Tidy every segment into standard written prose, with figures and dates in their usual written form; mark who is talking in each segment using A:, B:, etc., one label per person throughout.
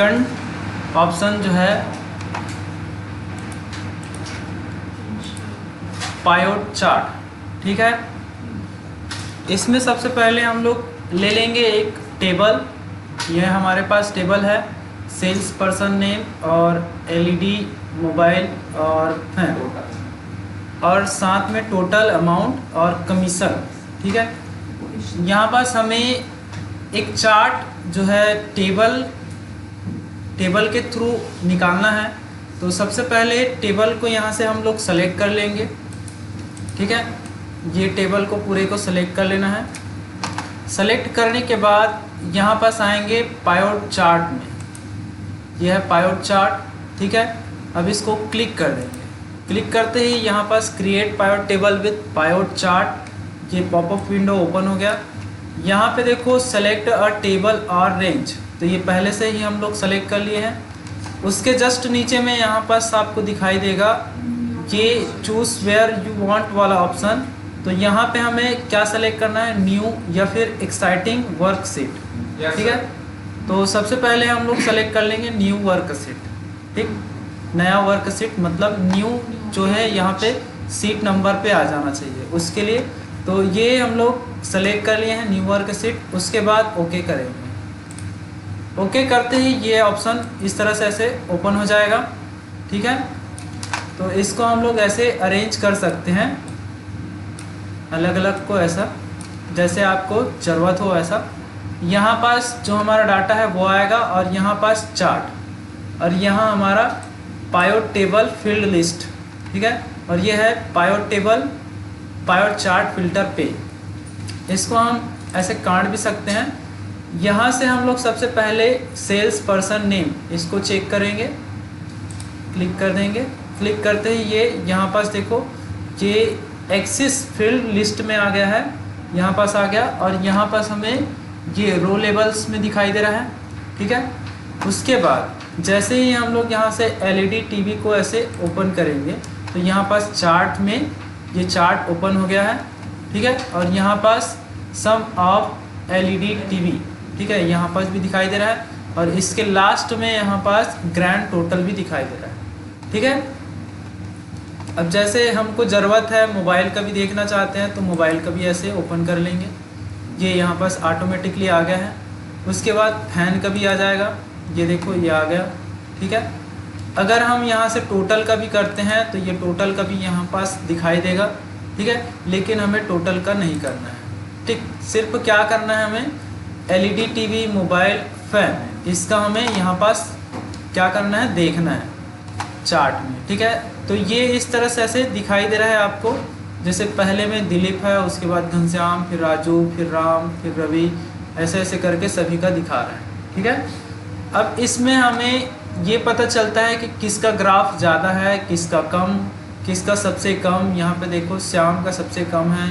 A: Second option जो है पायोट chart, ठीक है। इसमें सबसे पहले हम लोग ले लेंगे एक टेबल। यह हमारे पास टेबल है, सेल्स पर्सन नेम और एलईडी मोबाइल और और साथ में टोटल अमाउंट और कमीशन, ठीक है। यहाँ पास हमें एक चार्ट जो है टेबल के थ्रू निकालना है। तो सबसे पहले टेबल को यहाँ से हम लोग सेलेक्ट कर लेंगे, ठीक है। ये टेबल को पूरे को सेलेक्ट कर लेना है। सेलेक्ट करने के बाद यहाँ पास आएंगे पायोट चार्ट में, यह है पायोट चार्ट, ठीक है। अब इसको क्लिक कर देंगे। क्लिक करते ही यहाँ पास create pivot table with pivot chart, ये पॉपअप विंडो ओपन हो गया। यहाँ पे देखो सेलेक्ट अ टेबल और रेंज, तो ये पहले से ही हम लोग सेलेक्ट कर लिए हैं। उसके जस्ट नीचे में यहाँ पास आपको दिखाई देगा ये चूज़ वेयर यू वांट वाला ऑप्शन। तो यहाँ पे हमें क्या सेलेक्ट करना है, न्यू या फिर एक्साइटिंग वर्कशीट, ठीक है। तो सबसे पहले हम लोग सेलेक्ट कर लेंगे न्यू वर्कशीट, ठीक। नया वर्कशीट मतलब न्यू जो है यहाँ पे सीट नंबर पे आ जाना चाहिए उसके लिए। तो ये हम लोग सेलेक्ट कर लिए हैं न्यू वर्कशीट। उसके बाद ओके करेंगे। ओके करते ही ये ऑप्शन इस तरह से ऐसे ओपन हो जाएगा, ठीक है। तो इसको हम लोग ऐसे अरेंज कर सकते हैं, अलग अलग को ऐसा जैसे आपको ज़रूरत हो ऐसा। यहाँ पास जो हमारा डाटा है वो आएगा और यहाँ पास चार्ट, और यहाँ हमारा पायोट टेबल फील्ड लिस्ट, ठीक है। और ये है पायोट टेबल पायोट चार्ट फिल्टर पे। इसको हम ऐसे काट भी सकते हैं। यहाँ से हम लोग सबसे पहले सेल्स पर्सन नेम इसको चेक करेंगे, क्लिक कर देंगे। क्लिक करते ही ये यहाँ पास देखो ये एक्सिस फील्ड लिस्ट में आ गया है, यहाँ पास आ गया। और यहाँ पास हमें ये रो लेवल्स में दिखाई दे रहा है, ठीक है। उसके बाद जैसे ही हम लोग यहाँ से एलईडी टीवी को ऐसे ओपन करेंगे तो यहाँ पास चार्ट में ये चार्ट ओपन हो गया है, ठीक है। और यहाँ पास सम ऑफ एलईडी टीवी, ठीक है, यहाँ पास भी दिखाई दे रहा है। और इसके लास्ट में यहाँ पास ग्रैंड टोटल भी दिखाई दे रहा है, ठीक है। अब जैसे हमको ज़रूरत है मोबाइल का भी देखना चाहते हैं तो मोबाइल का भी ऐसे ओपन कर लेंगे। ये यहाँ पास ऑटोमेटिकली आ गया है। उसके बाद फैन का भी आ जाएगा, ये देखो ये आ गया, ठीक है। अगर हम यहाँ से टोटल का भी करते हैं तो ये टोटल का भी यहाँ पास दिखाई देगा, ठीक है। लेकिन हमें टोटल का नहीं करना है, ठीक। सिर्फ क्या करना है हमें, एलईडी टीवी मोबाइल फैन इसका हमें यहाँ पास क्या करना है, देखना है चार्ट में, ठीक है। तो ये इस तरह से ऐसे दिखाई दे रहा है आपको। जैसे पहले में दिलीप है, उसके बाद घनश्याम, फिर राजू, फिर राम, फिर रवि, ऐसे ऐसे करके सभी का दिखा रहा है, ठीक है। अब इसमें हमें ये पता चलता है कि किसका ग्राफ ज़्यादा है, किसका कम, किसका सबसे कम। यहाँ पे देखो श्याम का सबसे कम है,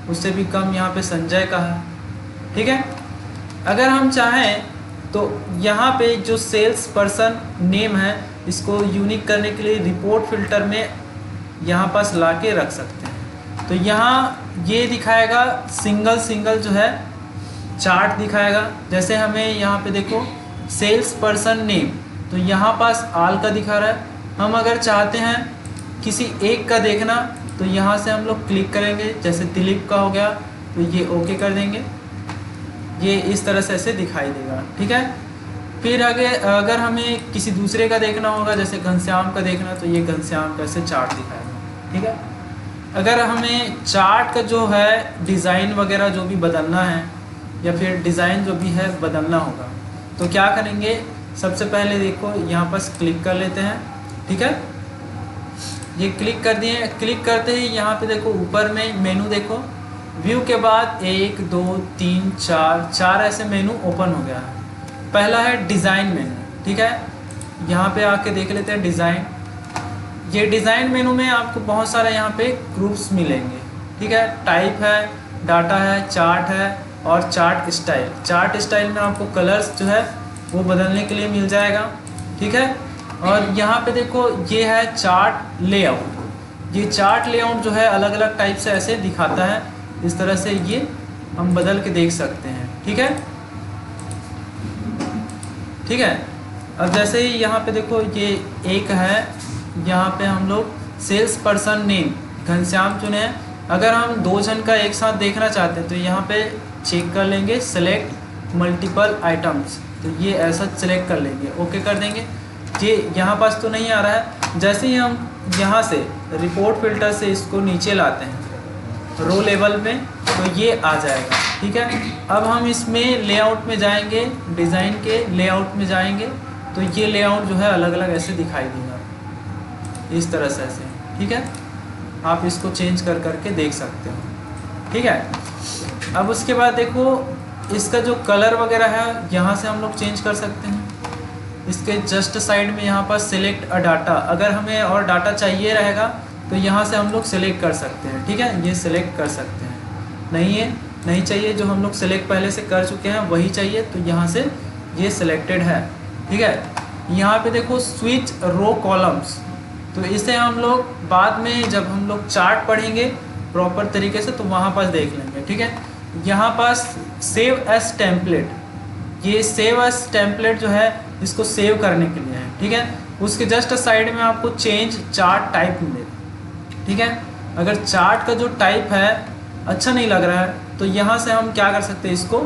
A: उससे भी कम यहाँ पे संजय का है, ठीक है। अगर हम चाहें तो यहाँ पे जो सेल्स पर्सन नेम है इसको यूनिक करने के लिए रिपोर्ट फिल्टर में यहाँ पास ला के रख सकते हैं। तो यहाँ ये दिखाएगा सिंगल जो है चार्ट दिखाएगा। जैसे हमें यहाँ पे देखो सेल्स पर्सन नेम, तो यहाँ पास आल का दिखा रहा है। हम अगर चाहते हैं किसी एक का देखना तो यहाँ से हम लोग क्लिक करेंगे, जैसे दिलीप का हो गया तो ये ओके कर देंगे। ये इस तरह से ऐसे दिखाई देगा, ठीक है। फिर अगर हमें किसी दूसरे का देखना होगा, जैसे घनश्याम का देखना, तो ये घनश्याम का ऐसे चार्ट दिखाएगा, ठीक है। अगर हमें चार्ट का जो है डिज़ाइन वगैरह जो भी बदलना है या फिर डिज़ाइन जो भी है बदलना होगा तो क्या करेंगे, सबसे पहले देखो यहाँ पास क्लिक कर लेते हैं, ठीक है। ये क्लिक कर दिए। क्लिक करते ही यहाँ पे देखो ऊपर में मेनू देखो, व्यू के बाद 1 2 3 4 ऐसे मेनू ओपन हो गया है। पहला है डिज़ाइन मेनू, ठीक है। यहाँ पे आके देख लेते हैं डिज़ाइन। ये डिज़ाइन मेनू में आपको बहुत सारे यहाँ पे ग्रुप्स मिलेंगे, ठीक है। टाइप है, डाटा है, चार्ट है और चार्ट स्टाइल। चार्ट स्टाइल में आपको कलर्स जो है वो बदलने के लिए मिल जाएगा, ठीक है। और यहाँ पे देखो ये है चार्ट लेआउट। ये चार्ट लेआउट जो है अलग अलग टाइप से ऐसे दिखाता है, इस तरह से ये हम बदल के देख सकते हैं, ठीक है, ठीक है। अब जैसे ही यहाँ पे देखो ये एक है, यहाँ पे हम लोग सेल्स पर्सन नेम घनश्याम चुने हैं। अगर हम 2 जन का एक साथ देखना चाहते हैं तो यहाँ पे चेक कर लेंगे सेलेक्ट मल्टीपल आइटम्स, तो ये ऐसा सेलेक्ट कर लेंगे, ओके कर देंगे। ये यहाँ पास तो नहीं आ रहा है। जैसे ही हम यहाँ से रिपोर्ट फिल्टर से इसको नीचे लाते हैं रो लेवल में तो ये आ जाएगा, ठीक है। अब हम इसमें लेआउट में जाएंगे, डिज़ाइन के लेआउट में जाएंगे तो ये लेआउट जो है अलग अलग ऐसे दिखाई देगा, इस तरह से ऐसे, ठीक है। आप इसको चेंज कर करके देख सकते हो, ठीक है। अब उसके बाद देखो इसका जो कलर वगैरह है यहाँ से हम लोग चेंज कर सकते हैं। इसके जस्ट साइड में यहाँ पर सिलेक्ट अ डाटा, अगर हमें और डाटा चाहिए रहेगा तो यहाँ से हम लोग सिलेक्ट कर सकते हैं, ठीक है। ये सिलेक्ट कर सकते हैं, नहीं चाहिए, जो हम लोग सिलेक्ट पहले से कर चुके हैं वही चाहिए, तो यहाँ से ये सिलेक्टेड है, ठीक है। यहाँ पे देखो स्विच रो कॉलम्स, तो इसे हम लोग बाद में जब हम लोग चार्ट पढ़ेंगे प्रॉपर तरीके से तो वहाँ पास देख लेंगे, ठीक है। यहाँ पास सेव एज टेम्पलेट, ये सेव एज टेम्पलेट जो है इसको सेव करने के लिए है, ठीक है। उसके जस्ट साइड में आपको चेंज चार्ट टाइप मिलेगा, ठीक है। अगर चार्ट का जो टाइप है अच्छा नहीं लग रहा है तो यहाँ से हम क्या कर सकते हैं, इसको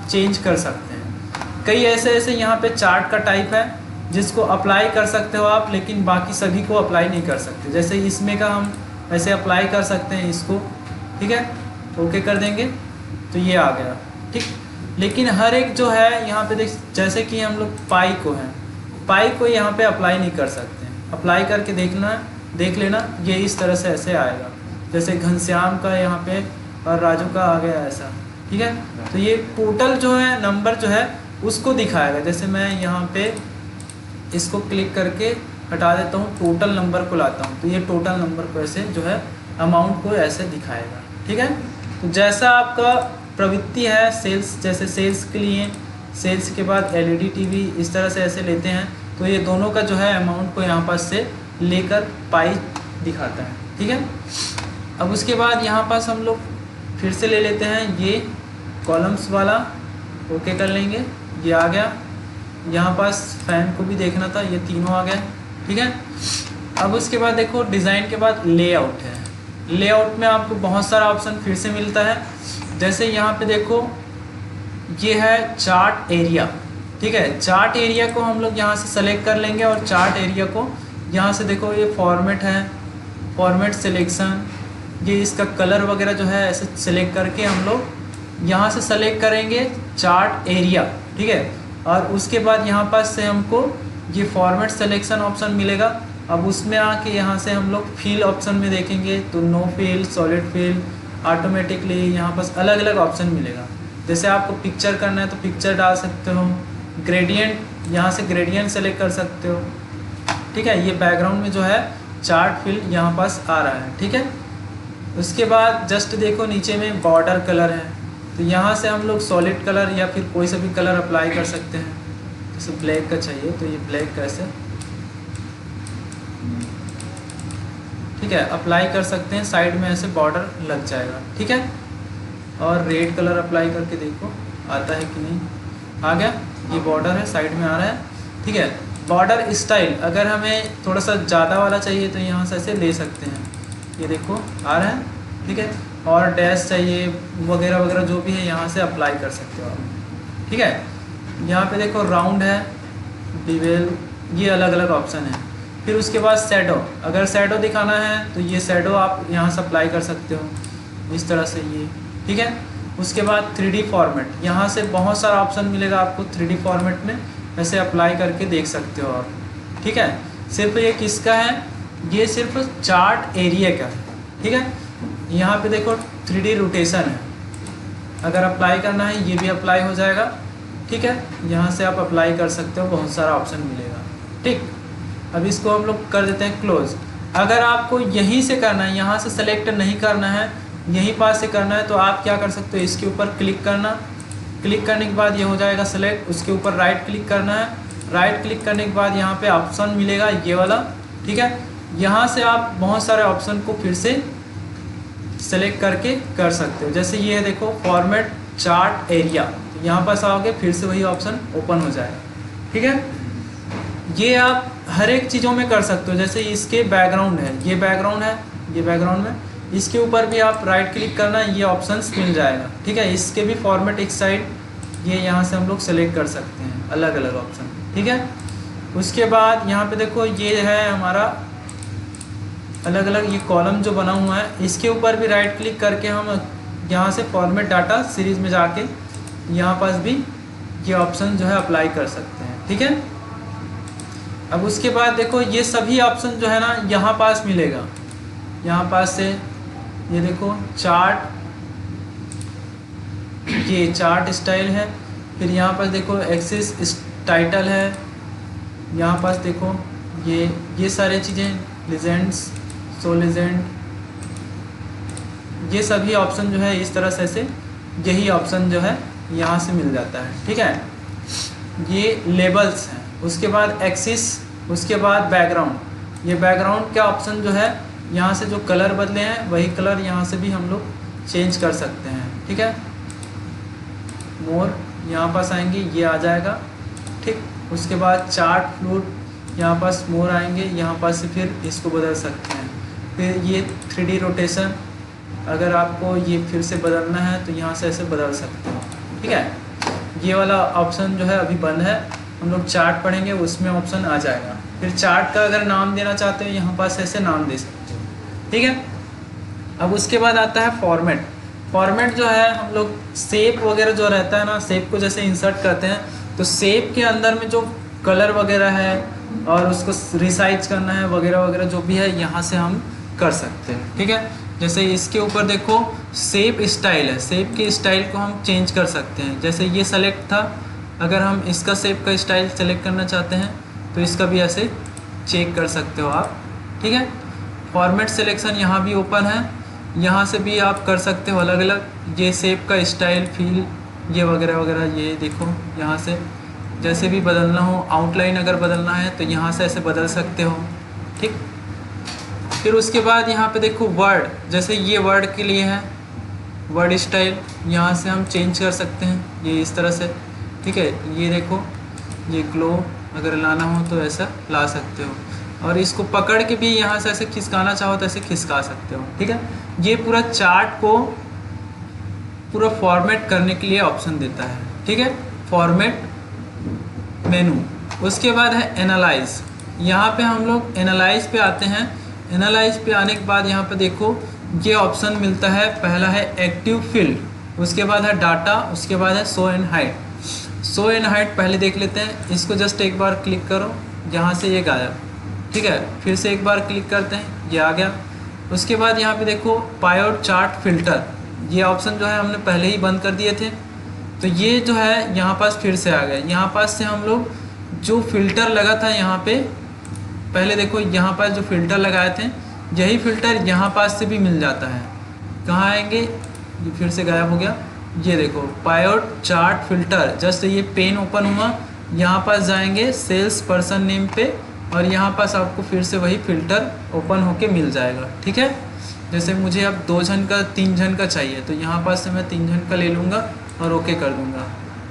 A: चेंज कर सकते हैं। कई ऐसे यहाँ पे चार्ट का टाइप है जिसको अप्लाई कर सकते हो आप, लेकिन बाकी सभी को अप्लाई नहीं कर सकते। जैसे इसमें का हम ऐसे अप्लाई कर सकते हैं इसको, ठीक है, ओके कर देंगे तो ये आ गया, ठीक। लेकिन हर एक जो है यहाँ पे देख, जैसे कि हम लोग पाई को है, पाई को यहाँ पे अप्लाई नहीं कर सकते हैं। अप्लाई करके देख लेना, ये इस तरह से ऐसे आएगा। जैसे घनश्याम का यहाँ पे और राजू का आ गया ऐसा, ठीक है। तो ये टोटल जो है नंबर जो है उसको दिखाएगा। जैसे मैं यहाँ पे इसको क्लिक करके हटा देता हूँ, टोटल नंबर को लाता हूँ तो ये टोटल नंबर को ऐसे जो है अमाउंट को ऐसे दिखाएगा, ठीक है। तो जैसा आपका प्रवृत्ति है सेल्स, जैसे सेल्स के लिए सेल्स के बाद एलईडी टीवी इस तरह से ऐसे लेते हैं तो ये दोनों का जो है अमाउंट को यहाँ पास से लेकर पाई दिखाता है, ठीक है। अब उसके बाद यहाँ पास हम लोग फिर से ले लेते हैं ये कॉलम्स वाला, ओके कर लेंगे, ये आ गया। यहाँ पास फैन को भी देखना था, ये तीनों आ गए, ठीक है। अब उसके बाद देखो डिज़ाइन के बाद लेआउट है। लेआउट में आपको बहुत सारा ऑप्शन फिर से मिलता है। जैसे यहाँ पे देखो ये है चार्ट एरिया, ठीक है। चार्ट एरिया को हम लोग यहाँ से सेलेक्ट कर लेंगे और चार्ट एरिया को यहाँ से देखो ये फॉर्मेट है, फॉर्मेट सिलेक्शन, ये इसका कलर वगैरह जो है ऐसे सेलेक्ट करके हम लोग यहाँ से सेलेक्ट करेंगे चार्ट एरिया, ठीक है। और उसके बाद यहाँ पास से हमको ये फॉर्मेट सिलेक्शन ऑप्शन मिलेगा। अब उसमें आके यहाँ से हम लोग फिल ऑप्शन में देखेंगे तो no fill, solid fill, automatically यहाँ पास अलग अलग ऑप्शन मिलेगा। जैसे आपको पिक्चर करना है तो पिक्चर डाल सकते हो, ग्रेडियंट यहाँ से ग्रेडियंट सेलेक्ट कर सकते हो, ठीक है। ये बैकग्राउंड में जो है चार्ट फिल यहाँ पास आ रहा है, ठीक है। उसके बाद जस्ट देखो नीचे में बॉर्डर कलर है, तो यहाँ से हम लोग सॉलिड कलर या फिर कोई सा भी कलर अप्लाई कर सकते हैं। जैसे ब्लैक का चाहिए तो ये ब्लैक कैसे, ठीक है, अप्लाई कर सकते हैं। साइड में ऐसे बॉर्डर लग जाएगा, ठीक है। और रेड कलर अप्लाई करके देखो आता है कि नहीं, आ गया। ये बॉर्डर है, साइड में आ रहा है, ठीक है। बॉर्डर स्टाइल अगर हमें थोड़ा सा ज़्यादा वाला चाहिए तो यहाँ से ऐसे ले सकते हैं, ये देखो आ रहा है, ठीक है। और डैश चाहिए वगैरह वगैरह जो भी है यहाँ से अप्लाई कर सकते हो आप, ठीक है। यहाँ पे देखो राउंड है, डिवेल, ये अलग अलग ऑप्शन है। फिर उसके बाद शैडो, अगर शैडो दिखाना है तो ये शैडो आप यहाँ से अप्लाई कर सकते हो इस तरह से, ये ठीक है। उसके बाद 3D फॉर्मेट, यहाँ से बहुत सारा ऑप्शन मिलेगा आपको 3D फॉर्मेट में, ऐसे अप्लाई करके देख सकते हो आप, ठीक है। सिर्फ ये किसका है, ये सिर्फ चार्ट एरिया का है, ठीक है। यहाँ पे देखो 3D रोटेशन है, अगर अप्लाई करना है ये भी अप्लाई हो जाएगा, ठीक है। यहाँ से आप अप्लाई कर सकते हो, बहुत सारा ऑप्शन मिलेगा, ठीक। अब इसको हम लोग कर देते हैं क्लोज। अगर आपको यहीं से करना है, यहाँ से सेलेक्ट नहीं करना है, यहीं पास से करना है तो आप क्या कर सकते हो, इसके ऊपर क्लिक करना, क्लिक करने के बाद ये हो जाएगा सेलेक्ट। उसके ऊपर राइट क्लिक करना है, राइट क्लिक करने के बाद यहाँ पे ऑप्शन मिलेगा ये वाला, ठीक है। यहाँ से आप बहुत सारे ऑप्शन को फिर से सेलेक्ट करके कर सकते हो। जैसे ये है देखो फॉर्मेट चार्ट एरिया, तो यहाँ पास आओगे फिर से वही ऑप्शन ओपन हो जाएगा, ठीक है। ये आप हर एक चीज़ों में कर सकते हो। जैसे इसके बैकग्राउंड है, ये बैकग्राउंड है, ये बैकग्राउंड में इसके ऊपर भी आप राइट क्लिक करना, ये ऑप्शंस मिल जाएगा, ठीक है। इसके भी फॉर्मेट एक साइड, ये यहाँ से हम लोग सेलेक्ट कर सकते हैं अलग अलग ऑप्शन, ठीक है। उसके बाद यहाँ पे देखो ये है हमारा अलग अलग ये कॉलम जो बना हुआ है, इसके ऊपर भी राइट क्लिक करके हम यहाँ से फॉर्मेट डाटा सीरीज़ में जाके यहाँ पास भी ये ऑप्शन जो है अप्लाई कर सकते हैं, ठीक है। अब उसके बाद देखो ये सभी ऑप्शन जो है ना यहाँ पास मिलेगा, यहाँ पास से ये देखो चार्ट, ये चार्ट स्टाइल है, फिर यहाँ पास देखो एक्सिस टाइटल है, यहाँ पास देखो ये सारी चीज़ें, लीजेंड्स, सो लीजेंड, ये सभी ऑप्शन जो है इस तरह से यही ऑप्शन जो है यहाँ से मिल जाता है, ठीक है। ये लेबल्स हैं। उसके बाद एक्सिस, उसके बाद बैकग्राउंड, ये बैकग्राउंड का ऑप्शन जो है यहाँ से जो कलर बदले हैं वही कलर यहाँ से भी हम लोग चेंज कर सकते हैं, ठीक है। मोर यहाँ पास आएंगे, ये आ जाएगा, ठीक। उसके बाद चार्ट फ्लूट, यहाँ पास मोर आएंगे, यहाँ पास से फिर इसको बदल सकते हैं। फिर ये 3D रोटेशन, अगर आपको ये फिर से बदलना है तो यहाँ से ऐसे बदल सकते हो, ठीक है। ये वाला ऑप्शन जो है अभी बंद है, हम लोग चार्ट पढ़ेंगे उसमें ऑप्शन आ जाएगा। फिर चार्ट का अगर नाम देना चाहते हो यहाँ पास ऐसे नाम दे सकते हो, ठीक है। अब उसके बाद आता है फॉर्मेट। फॉर्मेट जो है हम लोग शेप वगैरह जो रहता है ना, शेप को जैसे इंसर्ट करते हैं तो शेप के अंदर में जो कलर वगैरह है और उसको रिसाइज करना है वगैरह वगैरह जो भी है यहाँ से हम कर सकते हैं, ठीक है। जैसे इसके ऊपर देखो शेप स्टाइल है, शेप के स्टाइल को हम चेंज कर सकते हैं। जैसे ये सेलेक्ट था, अगर हम इसका शेप का स्टाइल सेलेक्ट करना चाहते हैं तो इसका भी ऐसे चेक कर सकते हो आप, ठीक है। फॉर्मेट सिलेक्शन यहाँ भी ओपन है, यहाँ से भी आप कर सकते हो अलग अलग ये शेप का स्टाइल, फील, ये वगैरह वगैरह। ये देखो यहाँ से जैसे भी बदलना हो, आउटलाइन अगर बदलना है तो यहाँ से ऐसे बदल सकते हो, ठीक। फिर उसके बाद यहाँ पे देखो वर्ड, जैसे ये वर्ड के लिए है वर्ड स्टाइल, यहाँ से हम चेंज कर सकते हैं ये इस तरह से, ठीक है। ये देखो ये ग्लो अगर लाना हो तो ऐसा ला सकते हो, और इसको पकड़ के भी यहाँ से ऐसे खिसकाना चाहो तो ऐसे खिसका सकते हो, ठीक है। ये पूरा चार्ट को पूरा फॉर्मेट करने के लिए ऑप्शन देता है, ठीक है, फॉर्मेट मेनू। उसके बाद है एनालाइज, यहाँ पे हम लोग एनालाइज पे आते हैं। एनालाइज पे आने के बाद यहाँ पे देखो ये ऑप्शन मिलता है, पहला है एक्टिव फील्ड, उसके बाद है डाटा, उसके बाद है show and hide. Show and hide पहले देख लेते हैं, इसको जस्ट एक बार क्लिक करो, यहाँ से ये गायब, ठीक है। फिर से एक बार क्लिक करते हैं, ये आ गया। उसके बाद यहाँ पे देखो पायोड चार्ट फिल्टर, ये ऑप्शन जो है हमने पहले ही बंद कर दिए थे, तो ये जो है यहाँ पास फिर से आ गया। यहाँ पास से हम लोग जो फिल्टर लगा था यहाँ पे, पहले देखो यहाँ पास जो फिल्टर लगाए थे यही फिल्टर यहाँ पास से भी मिल जाता है। कहाँ आएंगे, ये फिर से गायब हो गया। ये देखो पायोड चार्ट फिल्टर, जस्ट ये पेन ओपन हुआ, यहाँ पास जाएंगे सेल्स पर्सन नेम पे और यहाँ पास आपको फिर से वही फिल्टर ओपन होके मिल जाएगा, ठीक है। जैसे मुझे अब 2 जन का 3 जन का चाहिए तो यहाँ पास से मैं 3 जन का ले लूँगा और ओके कर दूँगा।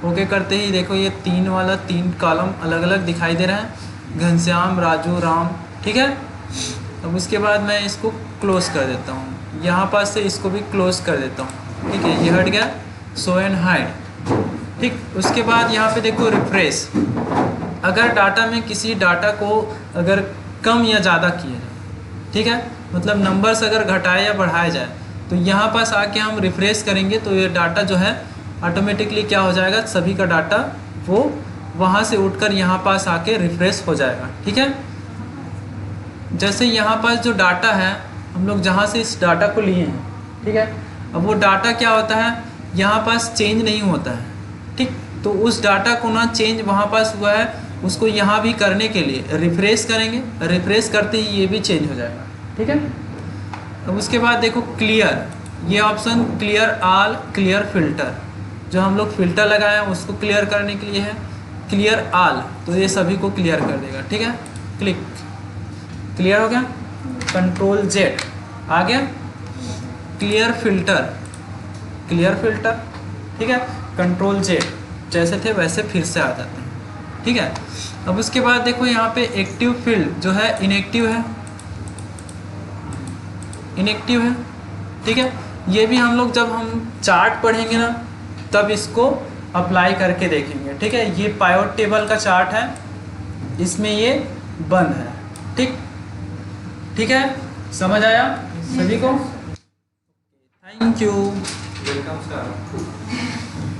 A: ओके करते ही देखो ये 3 वाला 3 कॉलम अलग अलग दिखाई दे रहा है, घनश्याम, राजू, राम, ठीक है। अब उसके बाद मैं इसको क्लोज कर देता हूँ, यहाँ पास से इसको भी क्लोज कर देता हूँ, ठीक है। ये हट गया, शो एंड हाइड, ठीक। उसके बाद यहाँ पे देखो रिफ्रेश, अगर डाटा में किसी डाटा को अगर कम या ज़्यादा किया जाए, ठीक है, मतलब नंबर्स अगर घटाया या बढ़ाया जाए तो यहाँ पास आके हम रिफ्रेश करेंगे तो ये डाटा जो है ऑटोमेटिकली क्या हो जाएगा, सभी का डाटा वो वहाँ से उठकर यहाँ पास आके रिफ्रेश हो जाएगा, ठीक है। जैसे यहाँ पास जो डाटा है हम लोग जहाँ से इस डाटा को लिए हैं, ठीक है, अब वो डाटा क्या होता है यहाँ पास चेंज नहीं होता है, ठीक। तो उस डाटा को ना चेंज वहाँ पास हुआ है उसको यहाँ भी करने के लिए रिफ्रेश करेंगे, रिफ्रेश करते ही ये भी चेंज हो जाएगा, ठीक है। अब उसके बाद देखो क्लियर, ये option clear all, clear filter, जो हम लोग फिल्टर लगाए हैं उसको क्लियर करने के लिए है। क्लियर ऑल तो ये सभी को क्लियर कर देगा, ठीक है। क्लिक, क्लियर हो गया। कंट्रोल जेड आ गया, क्लियर फिल्टर, क्लियर फिल्टर, ठीक है। कंट्रोल जेड जैसे थे वैसे फिर से आ जाते हैं, ठीक है। अब उसके बाद देखो यहाँ पे एक्टिव फील्ड जो है इनएक्टिव है, इनएक्टिव है, ठीक है। ये भी हम लोग जब हम चार्ट पढ़ेंगे ना तब इसको अप्लाई करके देखेंगे, ठीक है। ये पायोट टेबल का चार्ट है, इसमें ये बंद है, ठीक, ठीक है, समझ आया सभी को? Thank you.
B: Welcome sir.